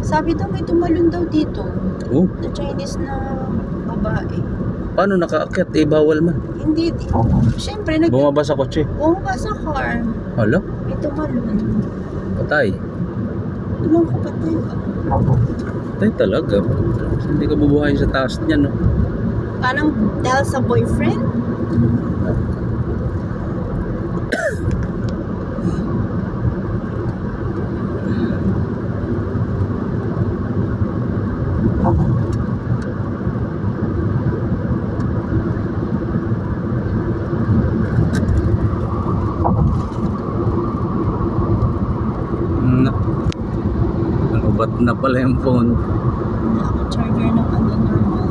Sabi daw may tumalon daw dito. Oh, Na Chinese na babae. paano nakaakyat? Eh, bawal man. Hindi. Siyempre, Bumaba sa kotse. bumaba sa car. Hala, May tumalon. patay. Anong kapatid? Patay talaga. Hindi ka bubuhayin sa taas niyan, no? Parang dahil sa boyfriend? Na. Nalubat na pala yung phone. Charger ng ano normal.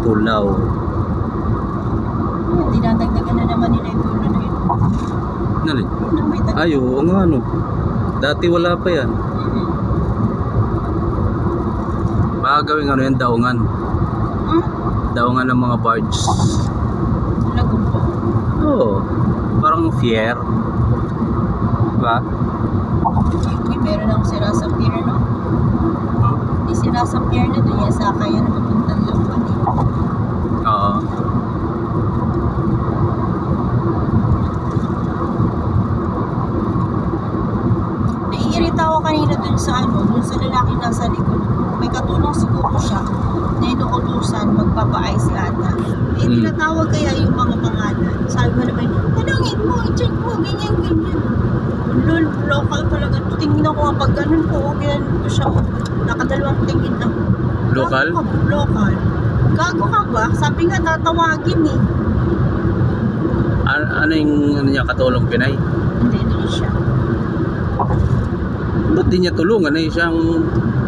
Pulaw. Dinadagdagan na naman nila yung puno na yun. Nalin? Na may tag- Ay, oo nga, no. Dati wala pa yan. Baka gawing ano yan, daungan. Hmm? Daungan ng mga barge. Lagong po. Oo. Parang fier. Diba? Uy, meron akong sira sa pier, no? Hindi sira sa pier na doon yan sa kaya na mapuntang lapan eh. Oo. Naiirita ako kanina dun sa dun sa lalaki nasa likod. May katulong siguro siya na inuutusan magpapaay si ata. Eh, tinatawag kaya yung mga pangalan. Sabi mo naman, tanungin mo, i-check mo, ganyan, ganyan. Lol, local talaga. Tingnan ko kapag ganun ko, ganun ko siya. Nakadalawang tingin na. Local? Local. Gago ka ba? Sabi nga, tatawagin eh. Ano yung ano niya, katulong Pinay? Hindi siya. Ba't di niya tulungan? Eh, siyang...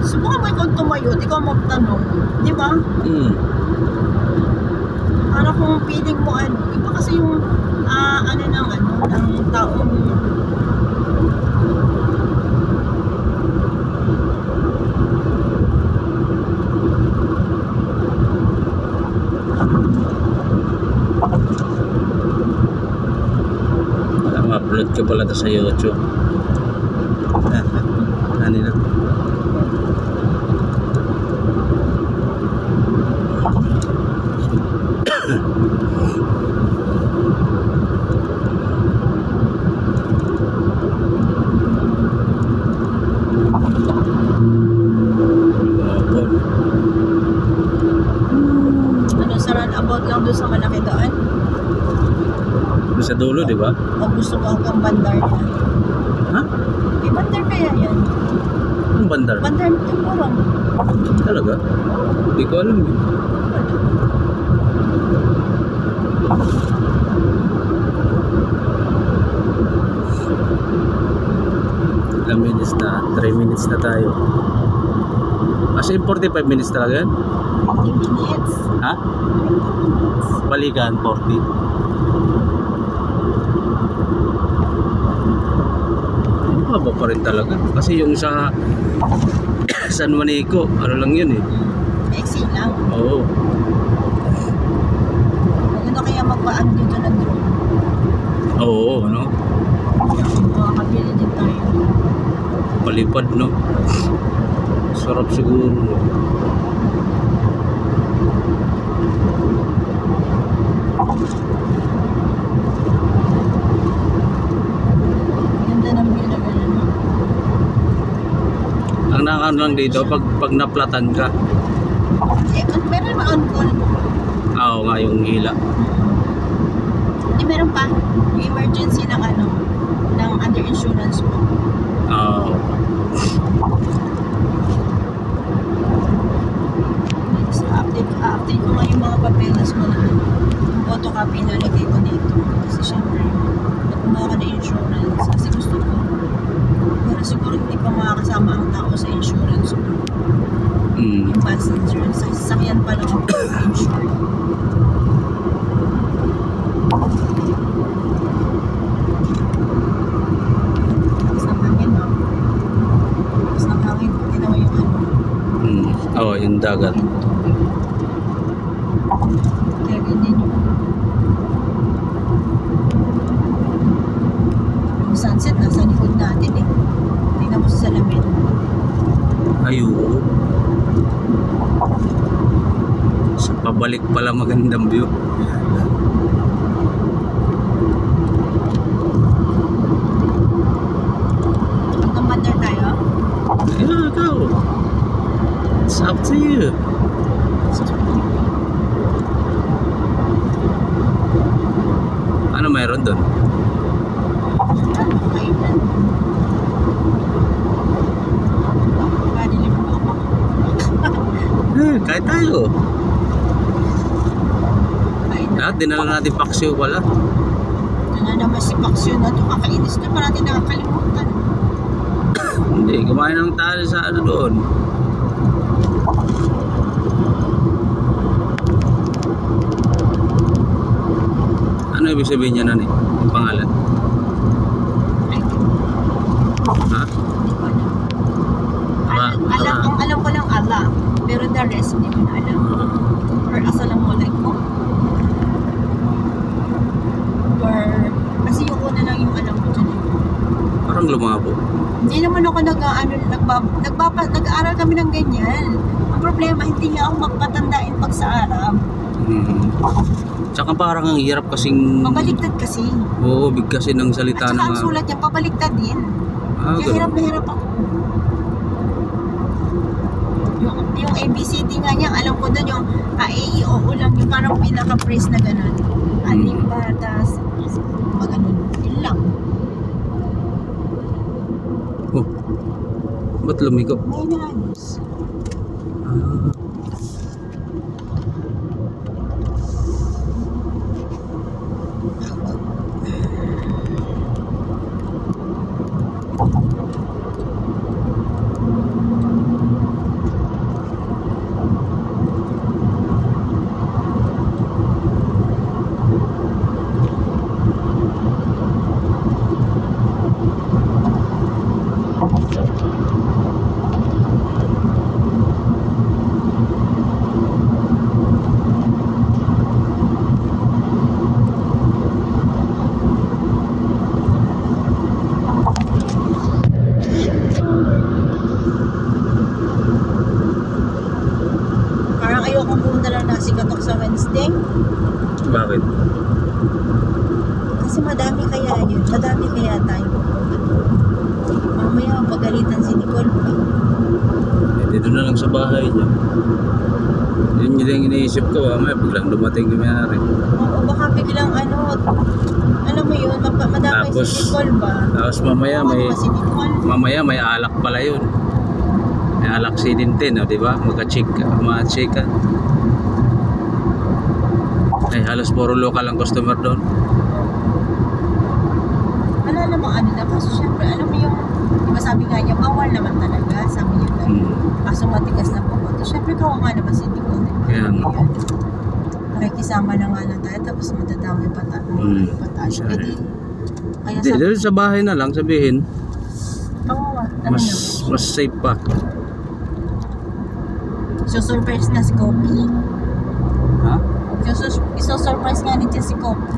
Subukan mo ikaw tumayo, ikaw magtanong. Di ba? Para kung feeling mo iba kasi yung ng taong Ma-upload ka pala sa YouTube. Ano na? sa runabout lang doon sa malaki doon? Doon sa dulo, di ba? O gusto ko hanggang bandar na? Ha? May bandar kaya yan? Anong bandar? Bandar ng Timurong. Talaga? Hindi ko alam. Ilang minutes na? 3 minutes na tayo. Kasi 45 minutes talaga yan? 50 minutes. Ha? Balikan 40. Mababa pa rin talaga. Kasi yung sa San Juanico, ano lang yun eh. Exit lang. Oo. Ano kaya magpaan dito ng drone? Oo, ano? Makakabili din tayo. Palipad, no? Sarap siguro. Ganda ng view na gano'n, no? Ang nakano lang dito, pag naplatan ka. Eh, meron ba on call? Oo nga, yung hila. Hindi, meron pa. Yung emergency ng ng under insurance mo. Oo. So, update ko nga yung mga papeles mo na photocopy na lagay ko dito. Kasi syempre, kumuha ka ng insurance. Kasi gusto ko. Pero siguro hindi pa makakasama ang tao sa insurance mo. Yung passenger. Sa sasakyan pa lang ako insured. Tapos ng hangin, no? Tapos ng hangin, tinawa yung Oo, yung dagat. Kaya ganyan yung pabalik pala magandang view. Magkamandar tayo. Yeah, go. It's up to you. Ano mayroon doon? Ano, kainan. Madilim po ako. Kahit tayo. Kainan. Lahat, dinala natin paksiw pala. Ano naman si Paksyo na ito, kakainis na, parang natin nakakalimutan. Hindi, kumain ng tayo sa ano doon. Ano ibig sabihin niya nani? Yung pangalan? Ay, Ha? hindi ko alam. Ang alam ko lang Allah, pero the rest hindi ko na alam. Or assalamualaikum. Or, kasi yung una lang yung alam ko dyan. Parang lumabo. Hindi naman ako nag-aaral kami ng ganyan. Ang problema, hindi niya ako magpatandain pag sa Arab. Tsaka parang ang hirap kasing... Mabaliktad kasi. Oo, bigkasin ng salita At saka ang ng... sulat niya, pabaliktad din. Ah, Kaya hirap ganun. na hirap ako. Yung ABCD nga niya, alam ko doon yung A, E, I, O, U lang, yung parang pinaka-phrase na gano'n. Aling batas, mga gano'n. Yun lang. Oh, ba't lumiko? May nahalos. Ah. Parang ayokong pumunta lang na si Katok sa Wednesday. Bakit? Kasi madami kaya yun. Madami kaya tayo pupunta. Mamaya mapagalitan si Nicole pa. Eh, dito na lang sa bahay niya. Yun yun yung iniisip ko, may biglang dumating yung mayari. O baka biglang alam mo yun, madami Tapos, si Nicole ba? Tapos mamaya may... Si Nicole. May alak pala yun. May alak si Dintin, di ba? Mga-chika. Ay, halos puro local ang customer doon. Wala namang ano na. Kaso syempre, alam mo yung, di ba sabi nga niya, bawal naman talaga. Sabi niya na, kaso matigas na po. Syempre, kawa nga naman si Nicole. Kaya nga. Nakikisama na nga lang tayo, tapos matadami pa tayo. Sorry. Kaya Hindi, sabi, dito sa bahay na lang, sabihin. kawawa. Ano naman? Mas safe pa. So, surprise na si Kopi. Ha? So, surprise nga niya si Kopi.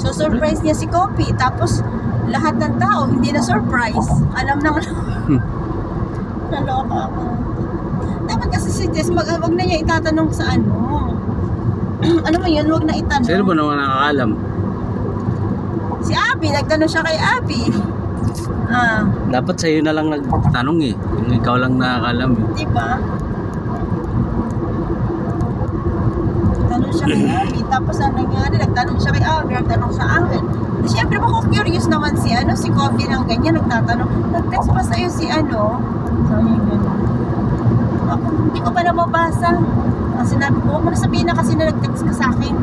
So, surprise niya si Kopi. Tapos, lahat ng tao, hindi na surprise. Alam na naloka ako. Dapat kasi si Jess, wag na niya itatanong sa ano. Ano mo yun? Wag na itanong. Sino ba naman nakakaalam? Si Abby, nagtanong siya kay Abby. Dapat sa'yo na lang nagtanong eh. Kung ikaw lang nakakaalam eh. Di ba? Nagtanong siya kay Abby. Tapos ang nangyari, nagtanong siya kay Abby, nagtanong sa akin. Siyempre, curious naman si Kobe ng ganyan, nagtatanong. Nag-text pa sa'yo si Sabi niya, ako, hindi ko pa nababasa. Ang sinabi ko, huwag mo na sabihin na kasi na nag-text ka sa akin.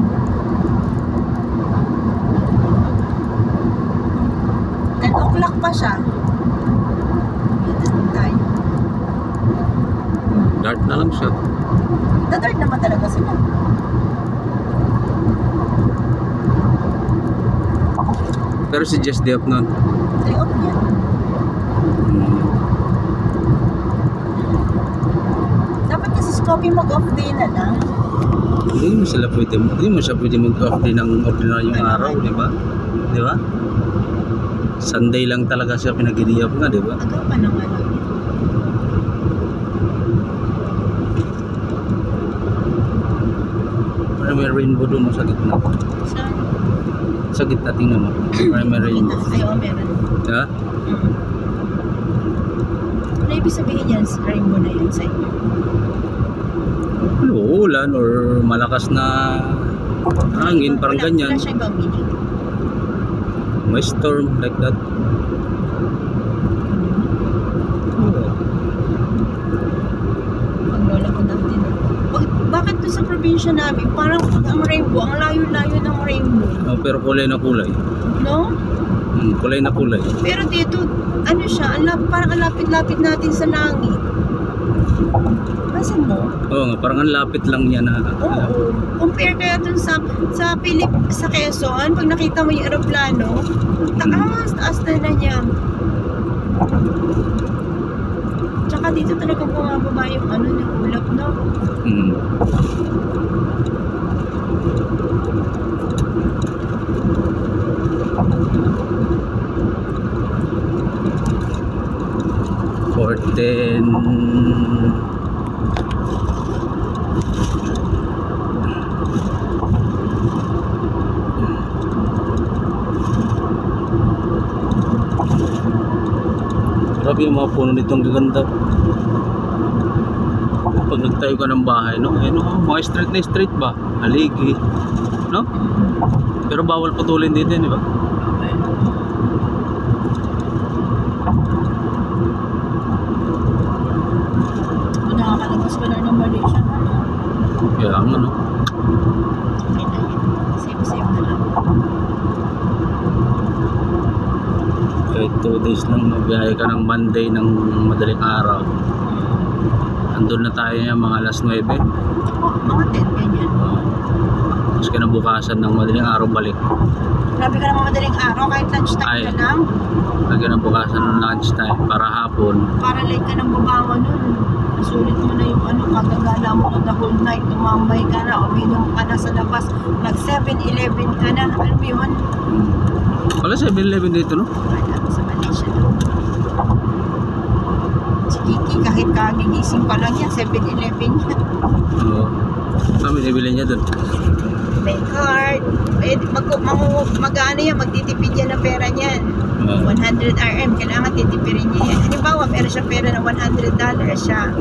O'clock pa siya. Tayo. Dark na lang siya. The-third naman talaga sila. Pero si Jess di up nun. Day off niya. Dapat kasi si Kobe mag-off day na lang. Hindi mo siya pwede mag-off din ng ordinaryong araw, di ba? Di ba? Sunday lang talaga siya pinag-i-up nga, di ba? Agaw pa naman. May rainbow doon sa gitna. Saan? Sa gitna, tingnan mo. Primary rainbow. Ay, oo, meron. Ha? Ano ibig sabihin yan? Rainbow na yan sa inyo? Ano, ulan or malakas na hangin, parang ganyan. Wala siya ibang meaning. May storm like that. Oo. Pag lola ko natin. Bakit doon sa probinsya namin, parang ang rainbow, ang layo-layo ng rainbow. Oh, pero kulay na kulay. No? Kulay na kulay. Pero dito, ano siya, parang ang lapit-lapit natin sa langit. Pasin mo? Oo nga, parang ang lapit lang niya na. Oo. Compare kaya dun sa Quezon, pag nakita mo yung aeroplano, taas na niya. Tsaka dito talaga bumababa yung yung ulap, no? Hmm. For 10. Grabe yung mga puno nitong gaganda. Pag nagtayo ka ng bahay, no? Mga street na street ba? Haligi. No? Pero bawal putulin dito, di ba? Kung nakakalabas ka na ng Malaysia, Kaya ang ano. okay na yun. Save na lang. Kahit 2 days lang, biyahe ka ng Monday ng madaling araw. Andun na tayo niya mga alas 9. Mga 10, ganyan. Tapos kinabukasan ng madaling araw balik. Grabe ka naman madaling araw, kahit lunchtime Ay. ka lang. Kinabukasan ng lunch time para hapon. Para late ka ng babangon nun. Nasulit mo na yung kagagala mo the whole night. Tumambay ka na, uminom ka na sa labas. Nag 7-Eleven ka na. Alam mo yun? Wala 7-Eleven dito, no? Wala sa Malaysia doon. Si Kiki, kahit kagigising pa lang yan, 7-Eleven yan. Oo. Kami nabili niya doon. May card. Eh, mag-ano yan, magtitipid yan ng pera niyan. 100 RM, kailangan titipirin niya yan. Halimbawa, meron siya pera na $100 siya.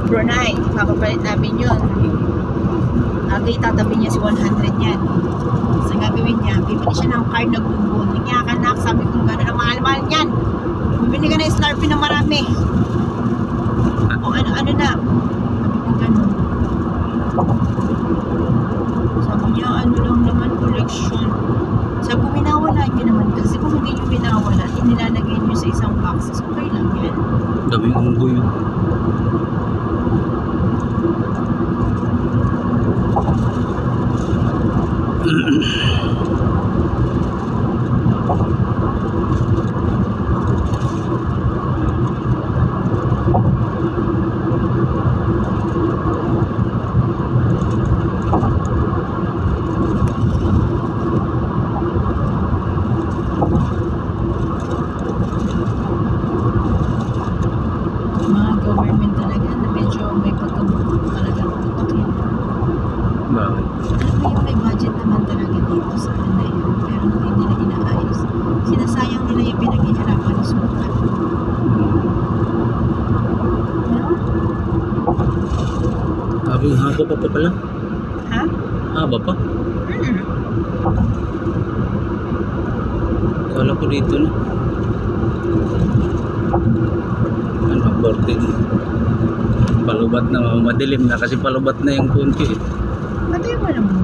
Brunei, papapalit namin yun. Agay, tatabi niya si 100 yan. So, gagawin niya, bibili siya ng card na gugun. Nangyakanak, sabi kong gano'n, ang mahal-mahal niyan. Bibili ka na yung Slurpee na marami. O ano na. Sabi kong gano'n. Sabi niya, ano lang naman, collection. Sabi ko, minawala niyo naman kasi kung hindi niyo minawala, inilalagay niyo sa isang box. So, okay lang yan. Daming unggoy. Mga government talaga na medyo may pagkabuto talaga utak yun. Bakit? Alam mo yung may budget naman talaga dito sa ano na yun, pero hindi nila inaayos. Sinasayang nila yung pinaghihirapan ng sukat. No? Sabi, haba pa pala. Ha? Haba pa. Kala ko dito na. Ano, 14. Palubat na, madilim na kasi palubat na yung punti. Pati mo naman